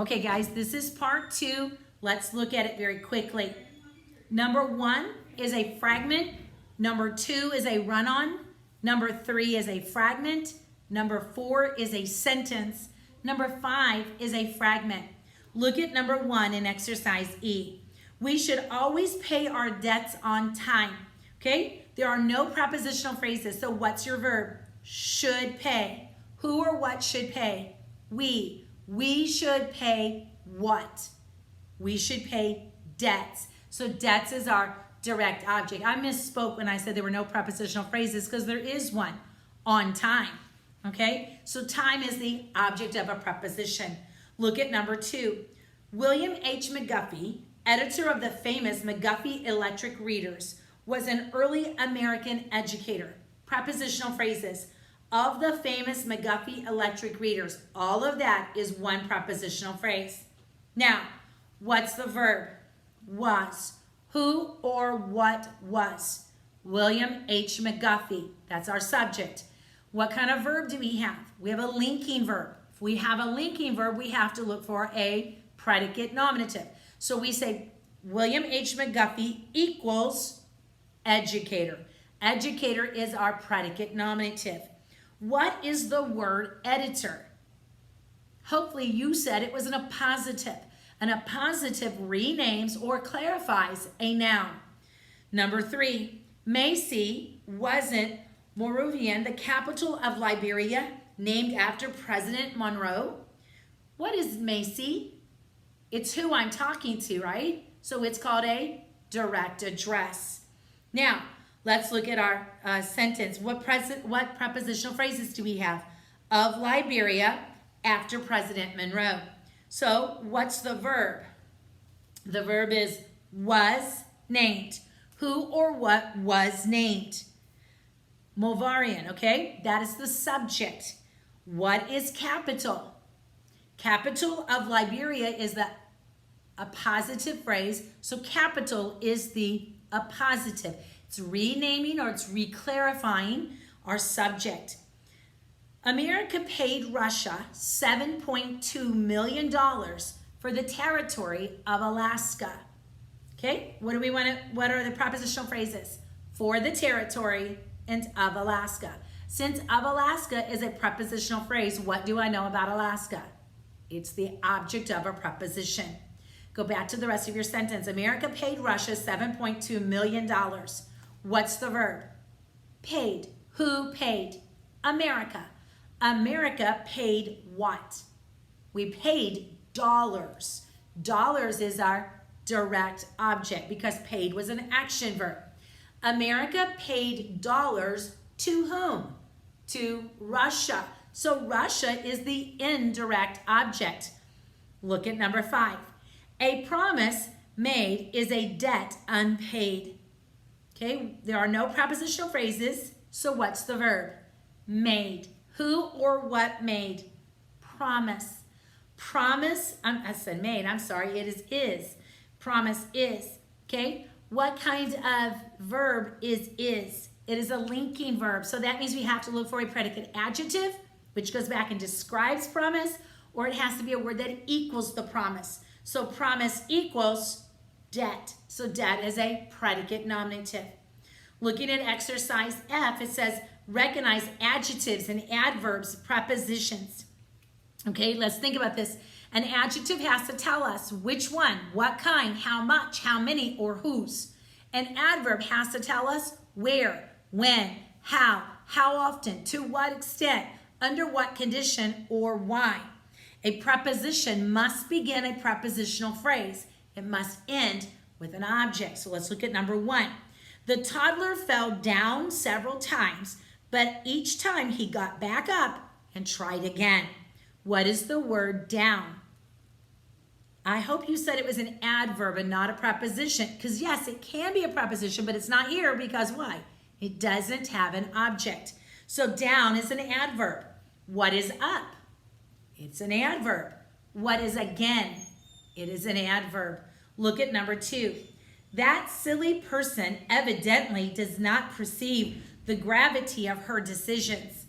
Okay, guys, this is part 2. Let's look at it very quickly. Number 1 is a fragment. Number 2 is a run-on. Number 3 is a fragment. Number 4 is a sentence. Number 5 is a fragment. Look at number 1 in exercise E. We should always pay our debts on time. Okay? There are no prepositional phrases. So what's your verb? Should pay. Who or what should pay? We. We should pay what? We should pay debts. So debts is our direct object. I misspoke when I said there were no prepositional phrases because there is one. On time. Okay? So time is the object of a preposition. Look at number 2. William H. McGuffey, editor of the famous McGuffey Electric Readers, was an early American educator. Prepositional phrases. Of the famous McGuffey Electric Readers. All of that is one prepositional phrase. Now, what's the verb? Was. Who or what was? William H. McGuffey. That's our subject. What kind of verb do we have? We have a linking verb. If we have a linking verb, we have to look for a predicate nominative. So we say William H. McGuffey equals educator. Educator is our predicate nominative. What is the word editor? Hopefully you said it was an appositive. An appositive renames or clarifies a noun. Number 3, Macy wasn't Monrovia, the capital of Liberia, named after President Monroe. What is Macy? It's who I'm talking to, right? So it's called a direct address. Now, let's look at our sentence. What prepositional phrases do we have? Of Liberia, after President Monroe. So what's the verb? The verb is was named. Who or what was named? Moravian, okay? That is the subject. What is capital? Capital of Liberia is a positive phrase, so capital is the appositive. It's renaming or it's reclarifying our subject. America paid Russia $7.2 million for the territory of Alaska. Okay, what are the prepositional phrases? For the territory and of Alaska. Since of Alaska is a prepositional phrase, what do I know about Alaska? It's the object of a preposition. Go back to the rest of your sentence. America paid Russia $7.2 million. What's the verb? Paid. Who paid? America. America paid what? We paid dollars. Dollars is our direct object because paid was an action verb. America paid dollars to whom? To Russia. So Russia is the indirect object. Look at number 5. A promise made is a debt unpaid. Okay, there are no prepositional phrases, so what's the verb? Made. Who or what made? Promise. Promise, I said made, I'm sorry, it is. Promise is, okay? What kind of verb is? It is a linking verb, so that means we have to look for a predicate adjective, which goes back and describes promise, or it has to be a word that equals the promise. So promise equals debt. So debt is a predicate nominative. Looking at exercise F, it says recognize adjectives and adverbs, prepositions. Okay, let's think about this. An adjective has to tell us which one, what kind, how much, how many, or whose. An adverb has to tell us where, when, how often, to what extent, under what condition, or why. A preposition must begin a prepositional phrase. It must end with an object. So let's look at number 1. The toddler fell down several times, but each time he got back up and tried again. What is the word down? I hope you said it was an adverb and not a preposition, because yes, it can be a preposition, but it's not here because why? It doesn't have an object. So down is an adverb. What is up? It's an adverb. What is again? It is an adverb. Look at number 2. That silly person evidently does not perceive the gravity of her decisions.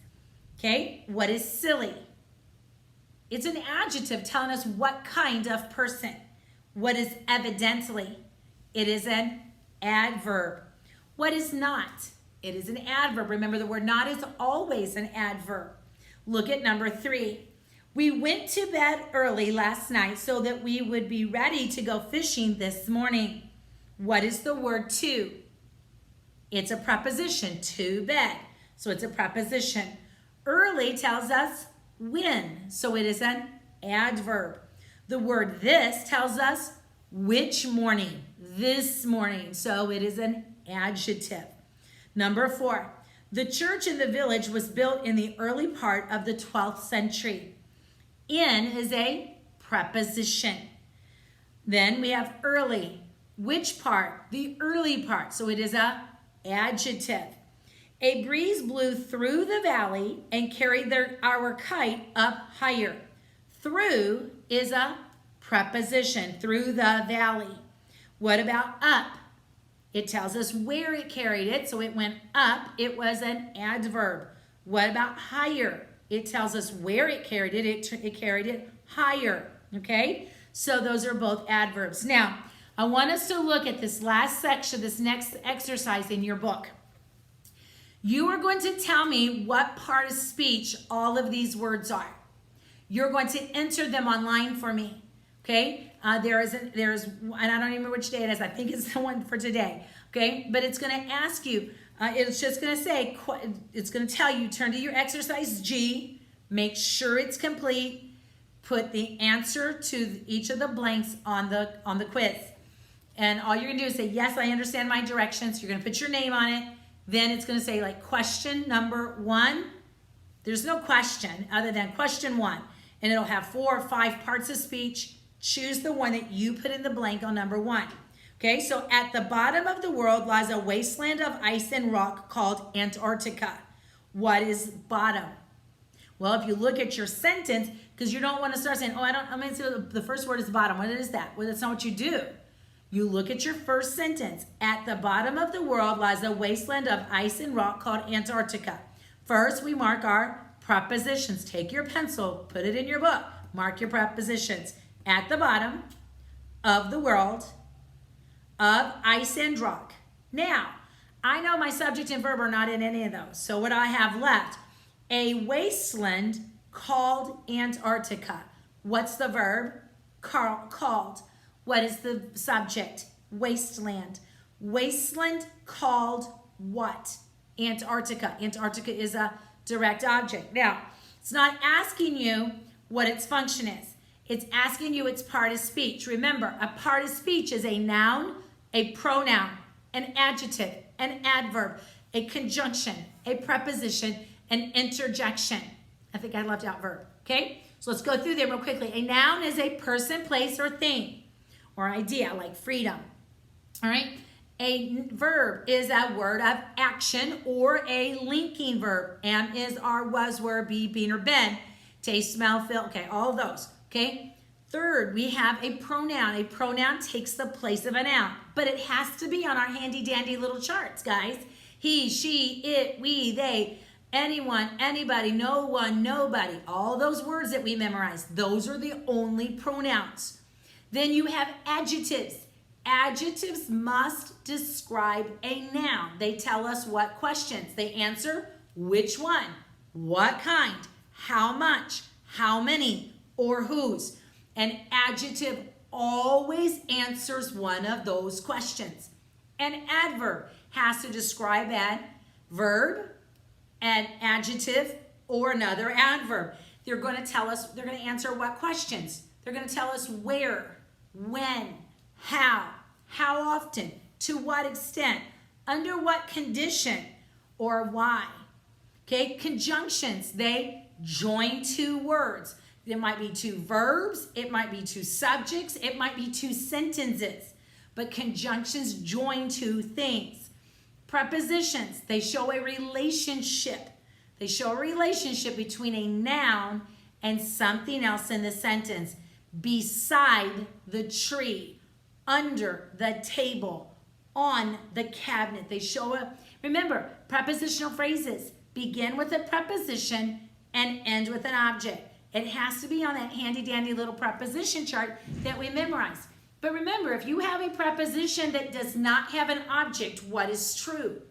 Okay, what is silly? It's an adjective telling us what kind of person. What is evidently? It is an adverb. What is not? It is an adverb. Remember, the word not is always an adverb. Look at number 3. We went to bed early last night so that we would be ready to go fishing this morning. What is the word to? It's a preposition, to bed. So it's a preposition. Early tells us when, so it is an adverb. The word this tells us which morning, this morning, so it is an adjective. Number 4, the church in the village was built in the early part of the 12th century. In is a preposition. Then we have early. Which part? The early part. So it is a adjective. A breeze blew through the valley and carried our kite up higher. Through is a preposition. Through the valley. What about up? It tells us where it carried it. So it went up. It was an adverb. What about higher? It tells us where it carried it. It carried it higher, okay? So those are both adverbs. Now, I want us to look at this last section, this next exercise in your book. You are going to tell me what part of speech all of these words are. You're going to enter them online for me, okay? There's, and I don't even remember which day it is. I think it's the one for today, okay? But it's going to ask you, it's just going to say, it's going to tell you, turn to your exercise G, make sure it's complete, put the answer to each of the blanks on the quiz. And all you're going to do is say, yes, I understand my directions. You're going to put your name on it. Then it's going to say like question number 1. There's no question other than question 1. And it'll have 4 or 5 parts of speech. Choose the one that you put in the blank on number 1. Okay, so at the bottom of the world lies a wasteland of ice and rock called Antarctica. What is bottom? Well, if you look at your sentence, because you don't want to start saying, the first word is bottom. What is that? Well, that's not what you do. You look at your first sentence. At the bottom of the world lies a wasteland of ice and rock called Antarctica. First, we mark our prepositions. Take your pencil, put it in your book. Mark your prepositions. At the bottom of the world of ice and rock. Now, I know my subject and verb are not in any of those. So what I have left, a wasteland called Antarctica. What's the verb? Called. What is the subject? Wasteland. Wasteland called what? Antarctica. Antarctica is a direct object. Now, it's not asking you what its function is. It's asking you its part of speech. Remember, a part of speech is a noun, a pronoun, an adjective, an adverb, a conjunction, a preposition, an interjection. I think I left out verb, okay? So let's go through them real quickly. A noun is a person, place, or thing, or idea, like freedom, all right? A verb is a word of action or a linking verb. Am, is, are, was, were, be, been, or been. Taste, smell, feel, okay, all of those, okay? Third, we have a pronoun. A pronoun takes the place of a noun, but it has to be on our handy dandy little charts, guys. He, she, it, we, they, anyone, anybody, no one, nobody. All those words that we memorize, those are the only pronouns. Then you have adjectives. Adjectives must describe a noun. They tell us what questions. They answer which one, what kind, how much, how many, or whose. An adjective always answers one of those questions. An adverb has to describe a verb, an adjective, or another adverb. They're going to tell us, they're going to answer what questions? They're going to tell us where, when, how often, to what extent, under what condition, or why. Okay, conjunctions, they join two words. It might be two verbs, it might be two subjects, it might be two sentences. But conjunctions join two things. Prepositions, they show a relationship. They show a relationship between a noun and something else in the sentence. Beside the tree, under the table, on the cabinet. They show a, remember, prepositional phrases begin with a preposition and end with an object. It has to be on that handy dandy little preposition chart that we memorize. But remember, if you have a preposition that does not have an object, what is true?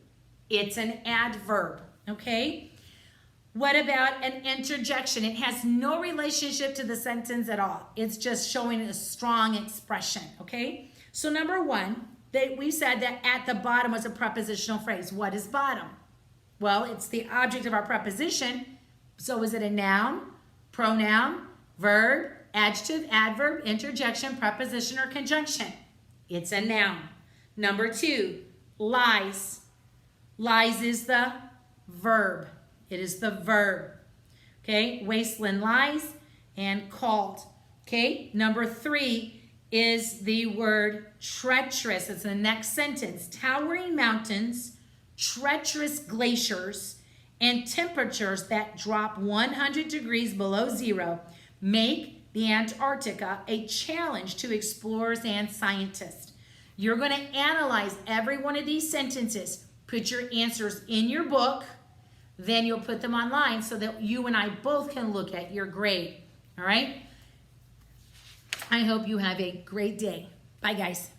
It's an adverb, okay? What about an interjection? It has no relationship to the sentence at all. It's just showing a strong expression, okay? So number one, we said that at the bottom was a prepositional phrase. What is bottom? Well, it's the object of our preposition. So is it a noun, pronoun, verb, adjective, adverb, interjection, preposition, or conjunction? It's a noun. Number two, lies. Lies is the verb. It is the verb. Okay, Wasteland lies and called. Okay, number three is the word treacherous. It's the next sentence. Towering mountains, treacherous glaciers, and temperatures that drop 100 degrees below zero make the Antarctica a challenge to explorers and scientists. You're going to analyze every one of these sentences. Put your answers in your book. Then you'll put them online so that you and I both can look at your grade. All right? I hope you have a great day. Bye, guys.